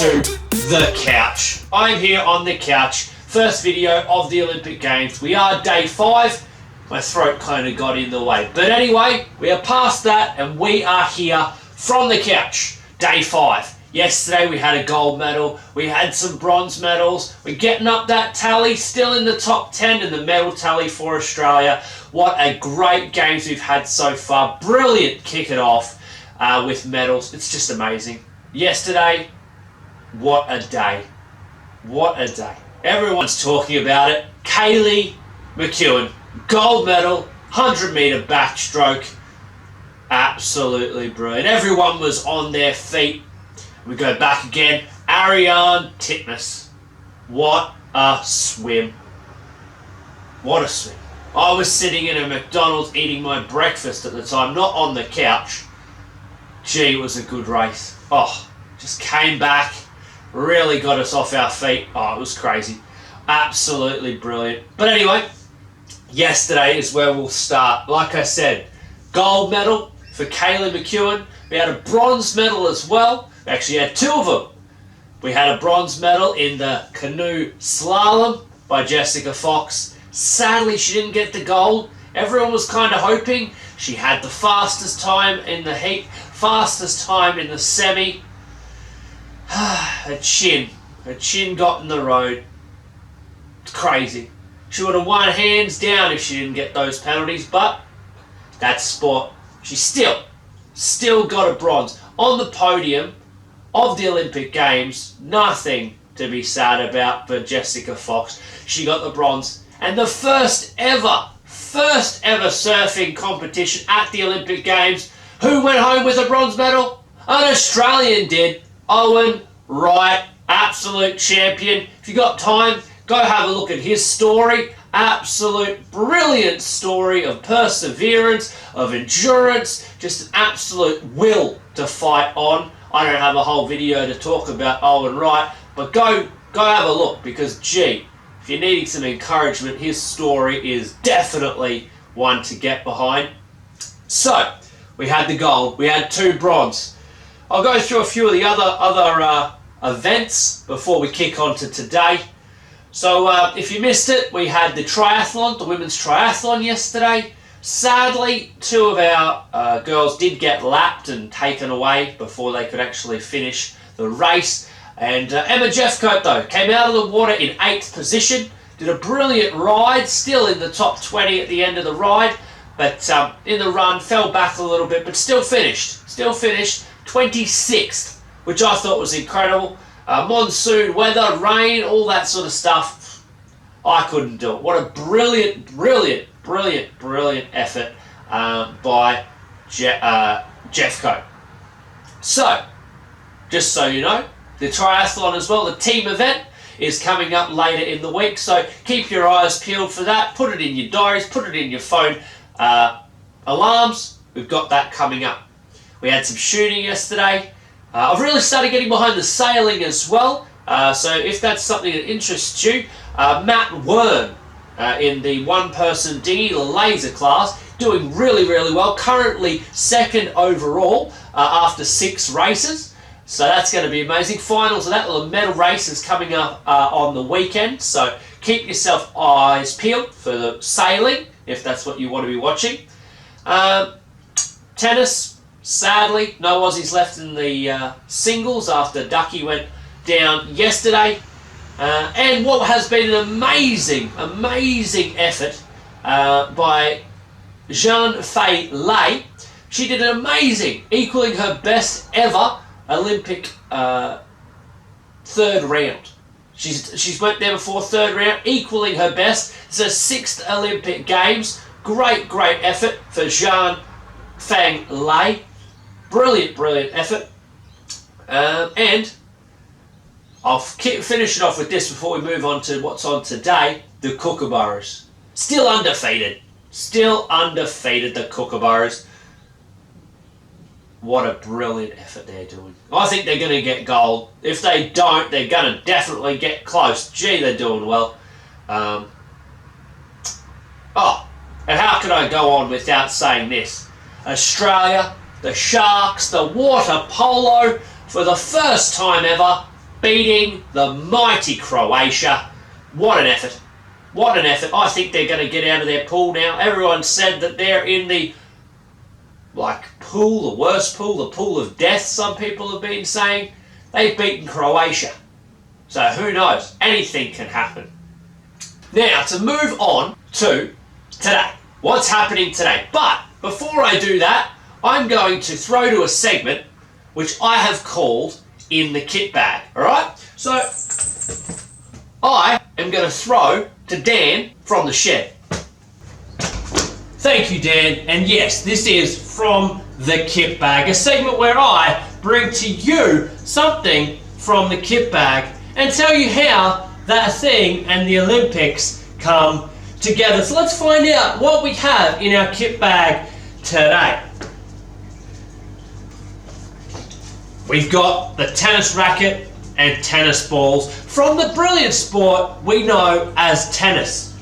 to the couch. I'm here on the couch. First video of the Olympic Games. We are day 5. My throat kind of got in the way. But anyway, we are past that and we are here from the couch. Day 5. Yesterday we had a gold medal. We had some bronze medals. We're getting up that tally, still in the top 10 in the medal tally for Australia. What a great games we've had so far. Brilliant kick it off with medals. It's just amazing. Yesterday, what a day. What a day. Everyone's talking about it. Kaylee McKeown, gold medal, 100 metre backstroke. Absolutely brilliant. Everyone was on their feet. We go back again. Ariarne Titmus. What a swim. What a swim. I was sitting in a McDonald's eating my breakfast at the time, not on the couch. Gee, it was a good race. Oh, just came back, really got us off our feet. Oh, it was crazy. Absolutely brilliant. But anyway, yesterday is where we'll start. Like I said, gold medal for Kaylee McKeown. We had a bronze medal as well. We actually had 2 of them. We had a bronze medal in the canoe slalom by Jessica Fox. Sadly, she didn't get the gold. Everyone was kind of hoping. She had the fastest time in the heat, fastest time in the semi. Her chin got in the road. It's crazy. She would have won hands down if she didn't get those penalties, but that's sport. She still got a bronze. On the podium of the Olympic Games, nothing to be sad about for Jessica Fox. She got the bronze. And the first ever surfing competition at the Olympic Games. Who went home with a bronze medal? An Australian did. Owen Wright, absolute champion. If you got time, go have a look at his story. Absolute brilliant story of perseverance, of endurance, just an absolute will to fight on. I don't have a whole video to talk about Owen Wright, but go have a look because, gee, if you're needing some encouragement, his story is definitely one to get behind. So, we had the gold, we had 2 bronze. I'll go through a few of the other events before we kick on to today. So, if you missed it, we had the triathlon, the women's triathlon yesterday. Sadly, 2 of our girls did get lapped and taken away before they could actually finish the race. And Emma Jeffcoat, though, came out of the water in 8th position, did a brilliant ride, still in the top 20 at the end of the ride, but in the run fell back a little bit, but still finished 26th, which I thought was incredible. Monsoon, weather, rain, all that sort of stuff, I couldn't do it. What a brilliant effort by Jeffcoat. So, just so you know, the triathlon as well, the team event, is coming up later in the week, so keep your eyes peeled for that. Put it in your diaries, put it in your phone alarms. We've got that coming up. We had some shooting yesterday. I've really started getting behind the sailing as well, so if that's something that interests you, Matt Wern in the one-person dinghy, the laser class, doing really well, currently 2nd overall after 6 races. So that's going to be amazing. Finals of that, the medal race is coming up on the weekend. So keep yourself eyes peeled for the sailing, if that's what you want to be watching. Tennis, sadly, no Aussies left in the singles after Ducky went down yesterday. And what has been an amazing effort by Zhang Fei Lei. She did an amazing, equaling her best ever Olympic 3rd round. She's went there before 3rd round, equaling her best. It's her 6th Olympic Games. Great effort for Zhang Fei Lei. Brilliant effort. And I'll finish it off with this before we move on to what's on today. The Kookaburras. Still undefeated, the Kookaburras. What a brilliant effort they're doing. I think they're going to get gold. If they don't, they're going to definitely get close. Gee, they're doing well. And how could I go on without saying this? Australia, the Sharks, the water polo, for the first time ever, beating the mighty Croatia. What an effort. What an effort. I think they're going to get out of their pool now. Everyone said that they're in the pool, the worst pool, the pool of death, some people have been saying. They've beaten Croatia. So who knows? Anything can happen. Now, to move on to today. What's happening today? But before I do that, I'm going to throw to a segment which I have called In the Kit Bag. Alright? So, I am going to throw to Dan from the shed. Thank you, Dan. And yes, this is From the Kit Bag, a segment where I bring to you something from the kit bag and tell you how that thing and the Olympics come together. So let's find out what we have in our kit bag today. We've got the tennis racket and tennis balls from the brilliant sport we know as tennis.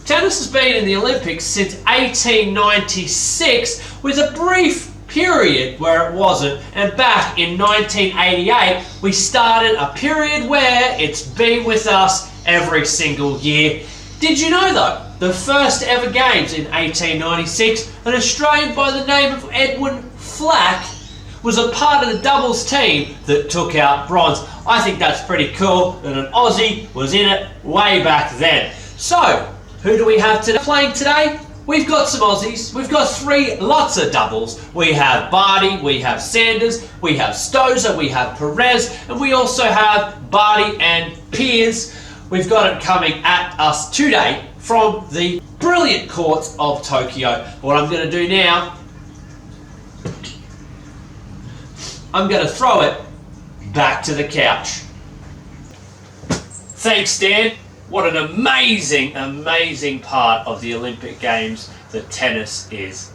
Tennis has been in the Olympics since 1896 with a brief period where it wasn't, and back in 1988 we started a period where it's been with us every single year. Did you know though, the first ever games in 1896, an Australian by the name of Edwin Flack was a part of the doubles team that took out bronze. I think that's pretty cool that an Aussie was in it way back then. So, who do we have today playing today? We've got some Aussies. We've got lots of doubles. We have Barty, we have Sanders, we have Stosur, we have Perez, and we also have Barty and Piers. We've got it coming at us today from the brilliant courts of Tokyo. What I'm going to do now, I'm going to throw it back to the couch. Thanks, Dan. What an amazing, amazing part of the Olympic Games that tennis is.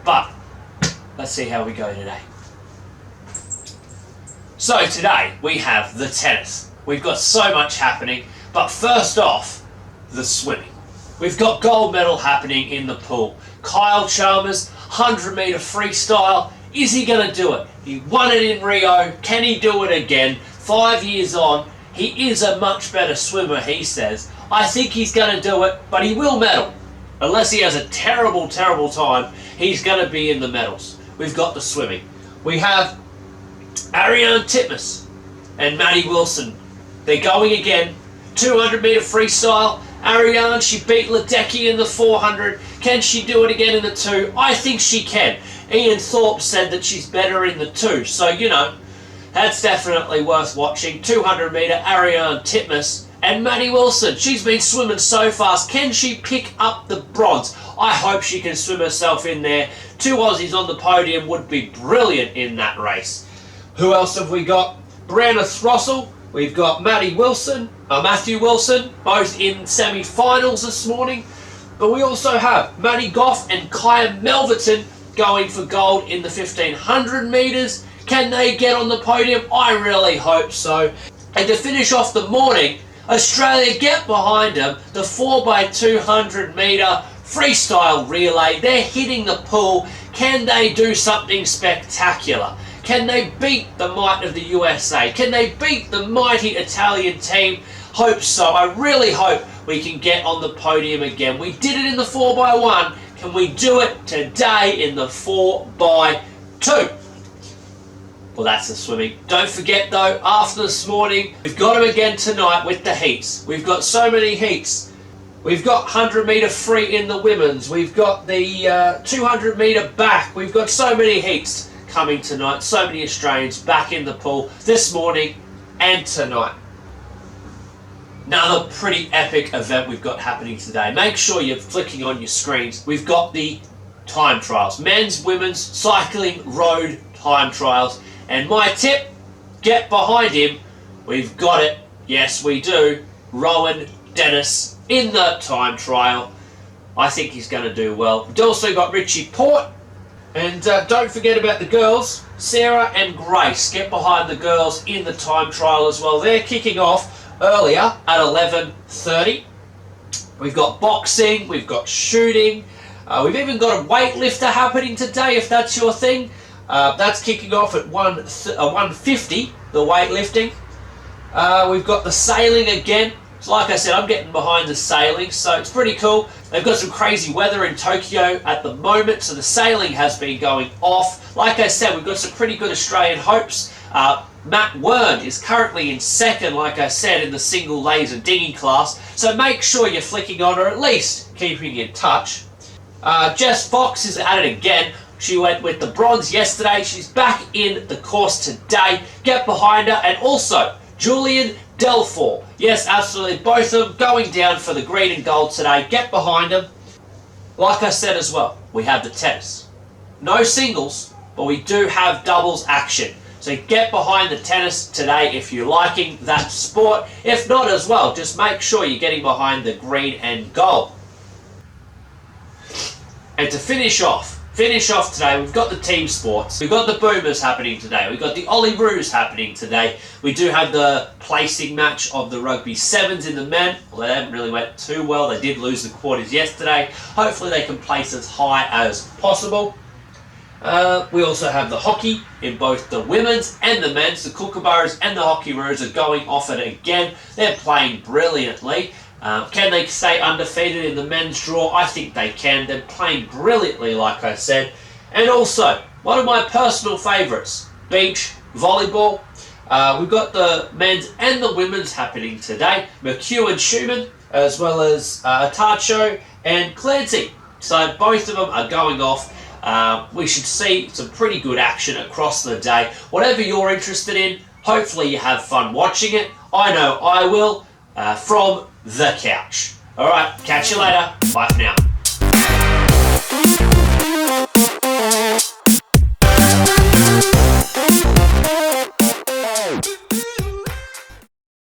But let's see how we go today. So today we have the tennis. We've got so much happening, but first off, the swimming. We've got gold medal happening in the pool. Kyle Chalmers, 100 metre freestyle. Is he going to do it? He won it in Rio. Can he do it again? 5 years on, he is a much better swimmer, he says. I think he's going to do it, but he will medal. Unless he has a terrible, terrible time, he's going to be in the medals. We've got the swimming. We have Ariarne Titmus and Maddie Wilson. They're going again. 200 metre freestyle. Ariarne, she beat Ledecky in the 400. Can she do it again in the 2? I think she can. Ian Thorpe said that she's better in the 2. So, you know, that's definitely worth watching. 200 metre, Ariarne Titmus and Maddie Wilson. She's been swimming so fast. Can she pick up the bronze? I hope she can swim herself in there. 2 Aussies on the podium would be brilliant in that race. Who else have we got? Brianna Throssell. We've got Matthew Wilson, both in semi-finals this morning. But we also have Maddie Goff and Kaya Melverton going for gold in the 1500 metres. Can they get on the podium? I really hope so. And to finish off the morning, Australia get behind them, the 4x200 metre freestyle relay. They're hitting the pool. Can they do something spectacular? Can they beat the might of the USA? Can they beat the mighty Italian team? Hope so. I really hope we can get on the podium again. We did it in the 4x1. Can we do it today in the 4x2? Well, that's the swimming. Don't forget though, after this morning, we've got them again tonight with the heats. We've got so many heats. We've got 100 metre free in the women's. We've got the 200 metre back. We've got so many heats coming tonight. So many Australians back in the pool this morning and tonight. Another pretty epic event we've got happening today. Make sure you're flicking on your screens. We've got the time trials. Men's, women's, cycling, road time trials. And my tip, get behind him. We've got it. Yes, we do. Rowan Dennis in the time trial. I think he's going to do well. We've also got Richie Port. And don't forget about the girls. Sarah and Grace. Get behind the girls in the time trial as well. They're kicking off earlier at 11:30. We've got boxing. We've got shooting. We've even got a weightlifter happening today, if that's your thing. That's kicking off at 1:50, the weightlifting. We've got the sailing again. So like I said, I'm getting behind the sailing, so it's pretty cool. They've got some crazy weather in Tokyo at the moment, so the sailing has been going off. Like I said, we've got some pretty good Australian hopes. Matt Wern is currently in second, like I said, in the single laser dinghy class, so make sure you're flicking on, or at least keeping in touch. Jess Fox is at it again. She went with the bronze yesterday. She's back in the course today. Get behind her. And also, Julian Delfor. Yes, absolutely. Both of them going down for the green and gold today. Get behind them. Like I said as well, we have the tennis. No singles, but we do have doubles action. So get behind the tennis today if you're liking that sport. If not as well, just make sure you're getting behind the green and gold. And to finish off today, we've got the team sports. We've got the Boomers happening today. We've got the Olyroos happening today. We do have the placing match of the Rugby Sevens in the men. Well, they haven't really went too well. They did lose the quarters yesterday. Hopefully they can place as high as possible. We also have the hockey in both the women's and the men's. The Kookaburras and the Hockeyroos are going off it again. They're playing brilliantly. Can they stay undefeated in the men's draw? I think they can. They're playing brilliantly, like I said. And also, one of my personal favourites, beach volleyball. We've got the men's and the women's happening today. McHugh and Schumann, as well as Atacho and Clancy. So both of them are going off. We should see some pretty good action across the day. Whatever you're interested in, hopefully you have fun watching it. I know I will, from the couch. Alright, catch you later. Bye for now.